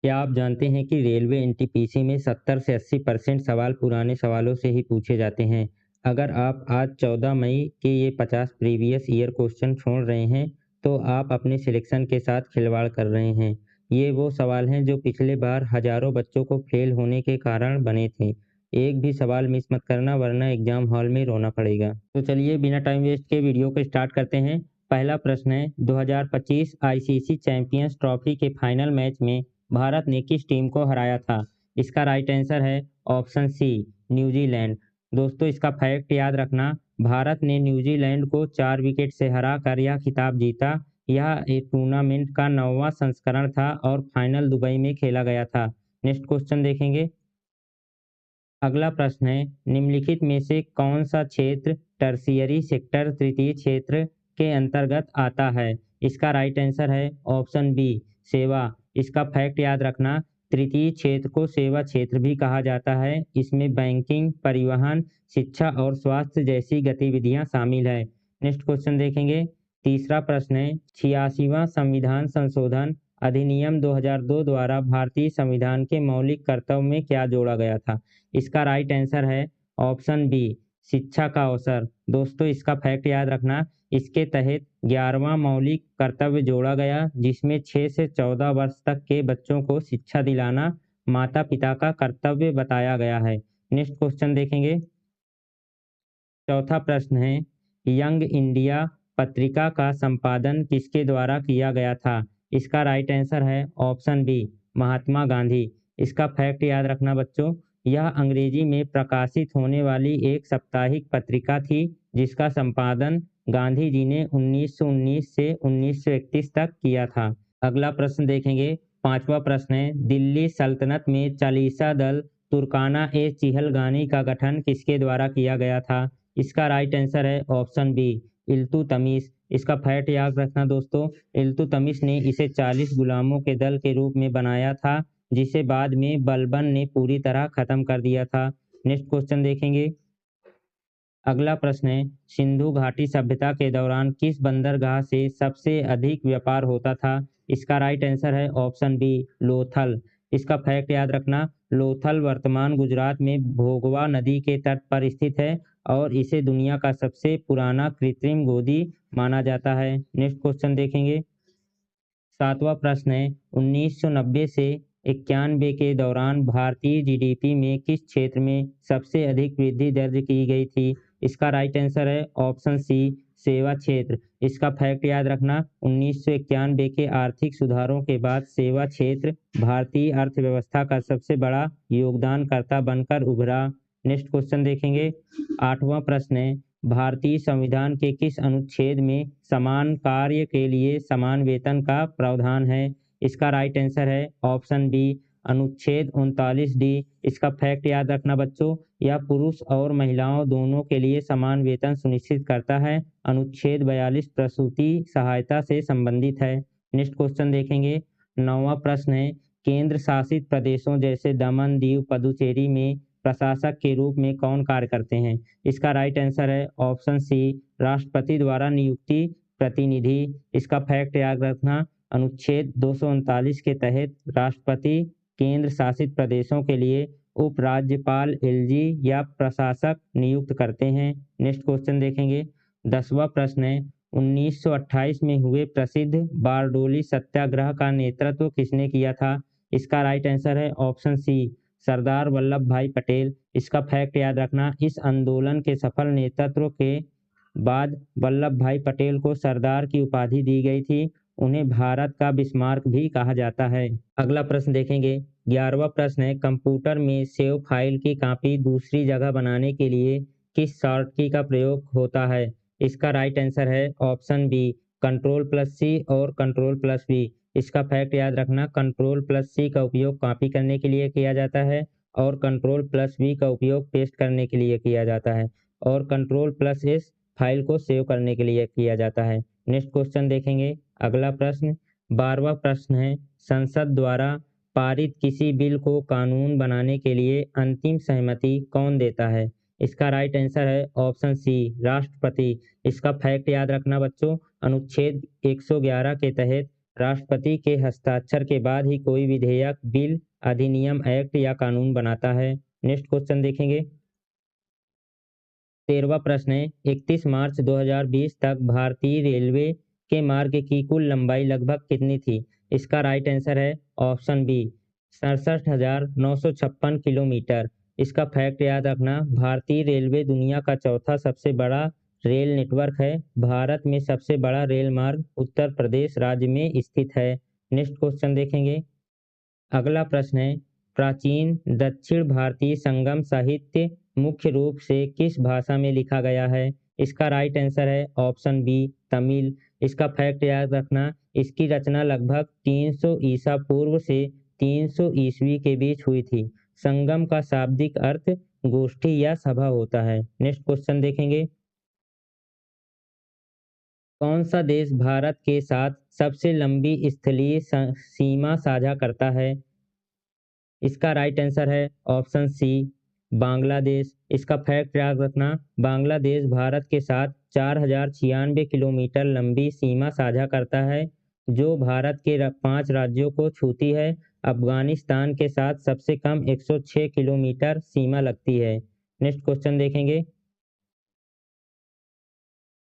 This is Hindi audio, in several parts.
क्या आप जानते हैं कि रेलवे एनटीपीसी में 70 से 80% सवाल पुराने सवालों से ही पूछे जाते हैं? अगर आप आज 14 मई के ये 50 प्रीवियस ईयर क्वेश्चन छोड़ रहे हैं, तो आप अपने सिलेक्शन के साथ खिलवाड़ कर रहे हैं। ये वो सवाल हैं जो पिछले बार हजारों बच्चों को फेल होने के कारण बने थे। एक भी सवाल मिस मत करना वरना एग्जाम हॉल में रोना पड़ेगा। तो चलिए बिना टाइम वेस्ट के वीडियो को स्टार्ट करते हैं। पहला प्रश्न है, 2025 आईसीसी चैंपियंस ट्रॉफी के फाइनल मैच में भारत ने किस टीम को हराया था? इसका राइट आंसर है ऑप्शन सी, न्यूजीलैंड। दोस्तों इसका फैक्ट याद रखना, भारत ने न्यूजीलैंड को 4 विकेट से हराकर यह खिताब जीता। यह एक टूर्नामेंट का 9वां संस्करण था और फाइनल दुबई में खेला गया था। नेक्स्ट क्वेश्चन देखेंगे। अगला प्रश्न है, निम्नलिखित में से कौन सा क्षेत्र टर्शियरी सेक्टर तृतीय क्षेत्र के अंतर्गत आता है? इसका राइट आंसर है ऑप्शन बी, सेवा। इसका फैक्ट याद रखना, तृतीय क्षेत्र को सेवा क्षेत्र भी कहा जाता है। इसमें बैंकिंग, परिवहन, शिक्षा और स्वास्थ्य जैसी गतिविधियां शामिल है। नेक्स्ट क्वेश्चन देखेंगे। तीसरा प्रश्न है, 86वां संविधान संशोधन अधिनियम 2002 द्वारा भारतीय संविधान के मौलिक कर्तव्य में क्या जोड़ा गया था? इसका राइट आंसर है ऑप्शन बी, शिक्षा का अवसर। दोस्तों इसका फैक्ट याद रखना, इसके तहत 11वां मौलिक कर्तव्य जोड़ा गया जिसमें 6 से 14 वर्ष तक के बच्चों को शिक्षा दिलाना माता पिता का कर्तव्य बताया गया है। नेक्स्ट क्वेश्चन देखेंगे। चौथा प्रश्न है, यंग इंडिया पत्रिका का संपादन किसके द्वारा किया गया था? इसका राइट आंसर है ऑप्शन बी, महात्मा गांधी। इसका फैक्ट याद रखना बच्चों, यह अंग्रेजी में प्रकाशित होने वाली एक साप्ताहिक पत्रिका थी जिसका संपादन गांधी जी ने 1919 से 1931 तक किया था। अगला प्रश्न देखेंगे। पांचवा प्रश्न है, दिल्ली सल्तनत में चालीसा दल तुर्काना ए चिहलगानी का गठन किसके द्वारा किया गया था? इसका राइट आंसर है ऑप्शन बी, इल्तुतमिश। इसका फैक्ट याद रखना दोस्तों, इल्तुतमिश ने इसे 40 गुलामों के दल के रूप में बनाया था जिसे बाद में बलबन ने पूरी तरह खत्म कर दिया था। नेक्स्ट क्वेश्चन देखेंगे। अगला प्रश्न है, सिंधु घाटी सभ्यता के दौरान किस बंदरगाह से सबसे अधिक व्यापार होता था? इसका राइट आंसर है ऑप्शन बी, लोथल। इसका फैक्ट याद रखना, लोथल वर्तमान गुजरात में भोगवा नदी के तट पर स्थित है और इसे दुनिया का सबसे पुराना कृत्रिम गोदी माना जाता है। नेक्स्ट क्वेश्चन देखेंगे। सातवां प्रश्न है, 1990 से 91 के दौरान भारतीय जीडीपी में किस क्षेत्र में सबसे अधिक वृद्धि दर्ज की गई थी? इसका राइट आंसर है ऑप्शन सी, सेवा क्षेत्र। इसका फैक्ट याद रखना, 1991 के आर्थिक सुधारों के बाद सेवा क्षेत्र भारतीय अर्थव्यवस्था का सबसे बड़ा योगदानकर्ता बनकर उभरा। नेक्स्ट क्वेश्चन देखेंगे। आठवां प्रश्न है, भारतीय संविधान के किस अनुच्छेद में समान कार्य के लिए समान वेतन का प्रावधान है? इसका राइट आंसर है ऑप्शन बी, अनुच्छेद 39 डी। इसका फैक्ट याद रखना बच्चों, यह पुरुष और महिलाओं दोनों के लिए समान वेतन सुनिश्चित करता है। अनुच्छेद 42 प्रसूति सहायता से संबंधित है। नेक्स्ट क्वेश्चन देखेंगे। नौवां प्रश्न है, केंद्र शासित प्रदेशों जैसे दमन, दीव, पुदुचेरी में प्रशासक के रूप में कौन कार्य करते हैं? इसका राइट आंसर है ऑप्शन सी, राष्ट्रपति द्वारा नियुक्ति प्रतिनिधि। इसका फैक्ट याद रखना, अनुच्छेद 239 के तहत राष्ट्रपति केंद्र शासित प्रदेशों के लिए उपराज्यपाल एलजी या प्रशासक नियुक्त करते हैं। नेक्स्ट क्वेश्चन देखेंगे। 10वां प्रश्न है, 1928 में हुए प्रसिद्ध बारडोली सत्याग्रह का नेतृत्व किसने किया था? इसका राइट आंसर है ऑप्शन सी, सरदार वल्लभ भाई पटेल। इसका फैक्ट याद रखना, इस आंदोलन के सफल नेतृत्व के बाद वल्लभ भाई पटेल को सरदार की उपाधि दी गई थी। उन्हें भारत का बिस्मार्क भी कहा जाता है। अगला प्रश्न देखेंगे। 11वां प्रश्न है, कंप्यूटर में सेव फाइल की कॉपी दूसरी जगह बनाने के लिए किस शॉर्ट की का प्रयोग होता है? इसका राइट आंसर है ऑप्शन बी, कंट्रोल+C और कंट्रोल+V। इसका फैक्ट याद रखना, कंट्रोल+C का उपयोग कॉपी करने के लिए किया जाता है और कंट्रोल+V का उपयोग पेस्ट करने के लिए किया जाता है और कंट्रोल+S फाइल को सेव करने के लिए किया जाता है। नेक्स्ट क्वेश्चन देखेंगे। अगला प्रश्न 12वां प्रश्न है, संसद द्वारा पारित किसी बिल को कानून बनाने के लिए अंतिम सहमति कौन देता है? इसका राइट आंसर है ऑप्शन सी, राष्ट्रपति। इसका फैक्ट याद रखना बच्चों, अनुच्छेद 111 के तहत राष्ट्रपति के हस्ताक्षर के बाद ही कोई विधेयक, बिल, अधिनियम, एक्ट या कानून बनाता है। नेक्स्ट क्वेश्चन देखेंगे। 13वां प्रश्न है, 31 मार्च 2020 तक भारतीय रेलवे के मार्ग की कुल लंबाई लगभग कितनी थी? इसका राइट आंसर है ऑप्शन बी 67,956 किलोमीटर। इसका फैक्ट याद रखना, भारतीय रेलवे दुनिया का चौथा सबसे बड़ा रेल नेटवर्क है। भारत में सबसे बड़ा रेल मार्ग उत्तर प्रदेश राज्य में स्थित है। नेक्स्ट क्वेश्चन देखेंगे। अगला प्रश्न है, प्राचीन दक्षिण भारतीय संगम साहित्य मुख्य रूप से किस भाषा में लिखा गया है? इसका राइट आंसर है ऑप्शन बी तमिल। इसका फैक्ट याद रखना, इसकी रचना लगभग 300 ईसा पूर्व से 300 ईस्वी के बीच हुई थी। संगम का शाब्दिक अर्थ गोष्ठी या सभा होता है। नेक्स्ट क्वेश्चन देखेंगे। कौन सा देश भारत के साथ सबसे लंबी स्थलीय सीमा साझा करता है? इसका राइट आंसर है ऑप्शन सी बांग्लादेश। इसका फैक्ट याद रखना, बांग्लादेश भारत के साथ 4096 किलोमीटर लंबी सीमा साझा करता है, जो भारत के 5 राज्यों को छूती है। अफगानिस्तान के साथ सबसे कम 106 किलोमीटर सीमा लगती है। नेक्स्ट क्वेश्चन देखेंगे।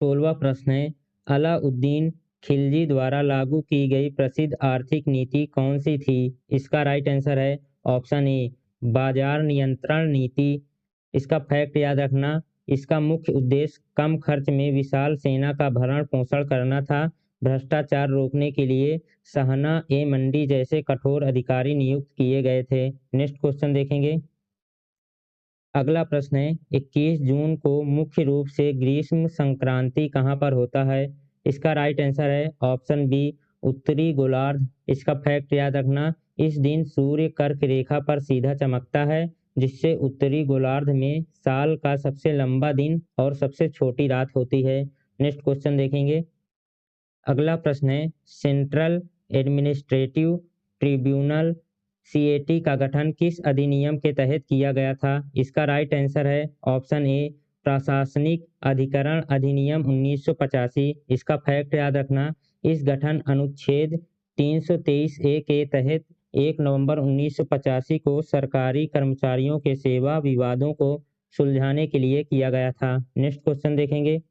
16वां प्रश्न है, अलाउद्दीन खिलजी द्वारा लागू की गई प्रसिद्ध आर्थिक नीति कौन सी थी? इसका राइट आंसर है ऑप्शन ए बाजार नियंत्रण नीति। इसका फैक्ट याद रखना, इसका मुख्य उद्देश्य कम खर्च में विशाल सेना का भरण पोषण करना था। भ्रष्टाचार रोकने के लिए सहना ए मंडी जैसे कठोर अधिकारी नियुक्त किए गए थे। नेक्स्ट क्वेश्चन देखेंगे। अगला प्रश्न है, 21 जून को मुख्य रूप से ग्रीष्म संक्रांति कहाँ पर होता है? इसका राइट आंसर है ऑप्शन बी उत्तरी गोलार्ध। इसका फैक्ट याद रखना, इस दिन सूर्य कर्क रेखा पर सीधा चमकता है, जिससे उत्तरी गोलार्ध में साल का सबसे लंबा दिन और सबसे छोटी रात होती है। नेक्स्ट क्वेश्चन देखेंगे। अगला प्रश्न है, सेंट्रल एडमिनिस्ट्रेटिव ट्रिब्यूनल सीएटी का गठन किस अधिनियम के तहत किया गया था? इसका राइट आंसर है ऑप्शन ए प्रशासनिक अधिकरण अधिनियम 1985। इसका फैक्ट याद रखना, इस गठन अनुच्छेद 323 ए के तहत 1 नवंबर 1985 को सरकारी कर्मचारियों के सेवा विवादों को सुलझाने के लिए किया गया था। नेक्स्ट क्वेश्चन देखेंगे।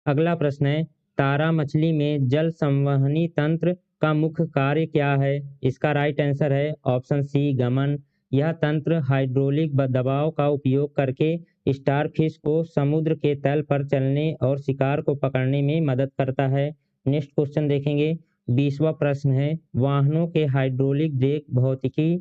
अगला प्रश्न है, तारा मछली में जल संवहनी तंत्र का मुख्य कार्य क्या है? इसका राइट आंसर है ऑप्शन सी गमन। यह तंत्र हाइड्रोलिक दबाव का उपयोग करके स्टारफिश को समुद्र के तल पर चलने और शिकार को पकड़ने में मदद करता है। नेक्स्ट क्वेश्चन देखेंगे। 20वां प्रश्न है, वाहनों के हाइड्रोलिक ब्रेक भौतिकी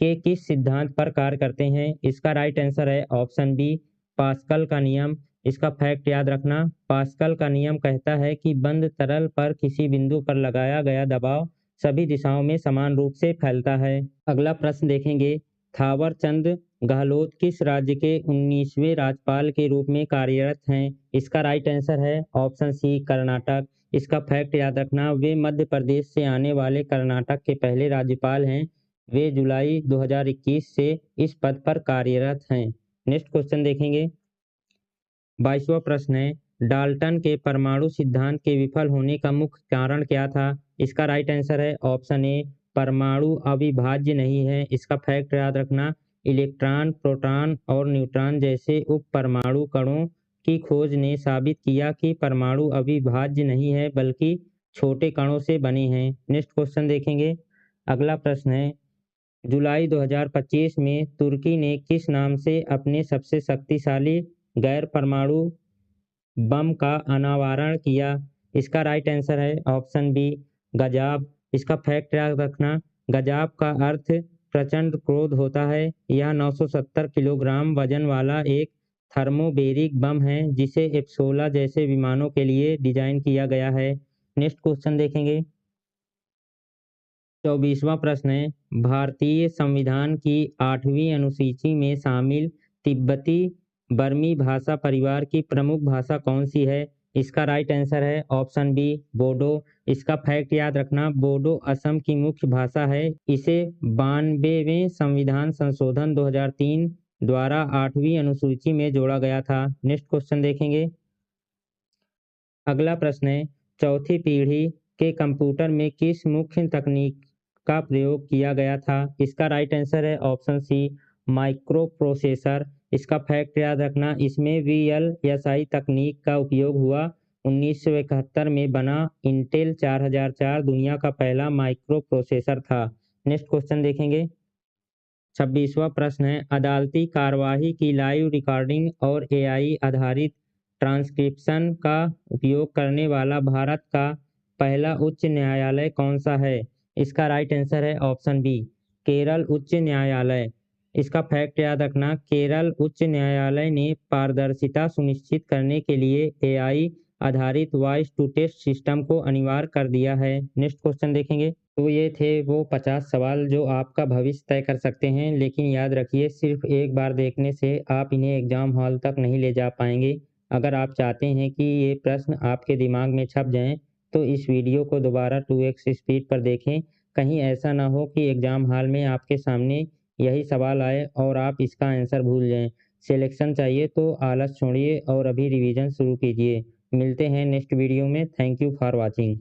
के किस सिद्धांत पर कार्य करते हैं? इसका राइट आंसर है ऑप्शन बी पास्कल का नियम। इसका फैक्ट याद रखना, पास्कल का नियम कहता है कि बंद तरल पर किसी बिंदु पर लगाया गया दबाव सभी दिशाओं में समान रूप से फैलता है। अगला प्रश्न देखेंगे। थावर चंद गहलोत किस राज्य के 19वें राज्यपाल के रूप में कार्यरत हैं? इसका राइट आंसर है ऑप्शन सी कर्नाटक। इसका फैक्ट याद रखना, वे मध्य प्रदेश से आने वाले कर्नाटक के पहले राज्यपाल हैं। वे जुलाई 2021 से इस पद पर कार्यरत हैं। नेक्स्ट क्वेश्चन देखेंगे। 22वां प्रश्न है, डाल्टन के परमाणु सिद्धांत के विफल होने का मुख्य कारण क्या था? इसका राइट आंसर है ऑप्शन ए परमाणु अविभाज्य नहीं है। इसका फैक्ट याद रखना, इलेक्ट्रॉन, प्रोटॉन और न्यूट्रॉन जैसे उप परमाणु कणों की खोज ने साबित किया कि परमाणु अविभाज्य नहीं है बल्कि छोटे कणों से बने हैं। नेक्स्ट क्वेश्चन देखेंगे। अगला प्रश्न है, जुलाई 2025 में तुर्की ने किस नाम से अपने सबसे शक्तिशाली गैर परमाणु बम का अनावरण किया? इसका राइट आंसर है ऑप्शन बी गजाब। इसका फैक्ट याद रखना, गजाब का अर्थ प्रचंड क्रोध होता है। यह 970 किलोग्राम वजन वाला एक थर्मोबेरिक बम है, जिसे F-16 जैसे विमानों के लिए डिजाइन किया गया है। नेक्स्ट क्वेश्चन देखेंगे। 24वां प्रश्न है, भारतीय संविधान की 8वीं अनुसूची में शामिल तिब्बती बर्मी भाषा परिवार की प्रमुख भाषा कौन सी है? इसका राइट आंसर है ऑप्शन बी बोडो। इसका फैक्ट याद रखना, बोडो असम की मुख्य भाषा है। इसे 92वें संविधान संशोधन 2003 द्वारा 8वीं अनुसूची में जोड़ा गया था। नेक्स्ट क्वेश्चन देखेंगे। अगला प्रश्न है, चौथी पीढ़ी के कंप्यूटर में किस मुख्य तकनीक का प्रयोग किया गया था? इसका राइट आंसर है ऑप्शन सी, माइक्रो प्रोसेसर। इसका फैक्ट याद रखना, इसमें वीएलएसआई तकनीक का उपयोग हुआ। 1971 में बना इंटेल 4004 दुनिया का पहला माइक्रो प्रोसेसर था। नेक्स्ट क्वेश्चन देखेंगे। 26वां प्रश्न है, अदालती कार्यवाही की लाइव रिकॉर्डिंग और एआई आधारित ट्रांसक्रिप्शन का उपयोग करने वाला भारत का पहला उच्च न्यायालय कौन सा है? इसका राइट आंसर है ऑप्शन बी, केरल उच्च न्यायालय। इसका फैक्ट याद रखना, केरल उच्च न्यायालय ने पारदर्शिता सुनिश्चित करने के लिए एआई आधारित वॉइस टू टेस्ट सिस्टम को अनिवार्य कर दिया है। नेक्स्ट क्वेश्चन देखेंगे। तो ये थे वो 50 सवाल जो आपका भविष्य तय कर सकते हैं, लेकिन याद रखिए सिर्फ एक बार देखने से आप इन्हें एग्ज़ाम हॉल तक नहीं ले जा पाएंगे। अगर आप चाहते हैं कि ये प्रश्न आपके दिमाग में छप जाएं, तो इस वीडियो को दोबारा 2x स्पीड पर देखें। कहीं ऐसा ना हो कि एग्ज़ाम हॉल में आपके सामने यही सवाल आए और आप इसका आंसर भूल जाएं। सिलेक्शन चाहिए तो आलस छोड़िए और अभी रिवीजन शुरू कीजिए। मिलते हैं नेक्स्ट वीडियो में। Thank you for watching.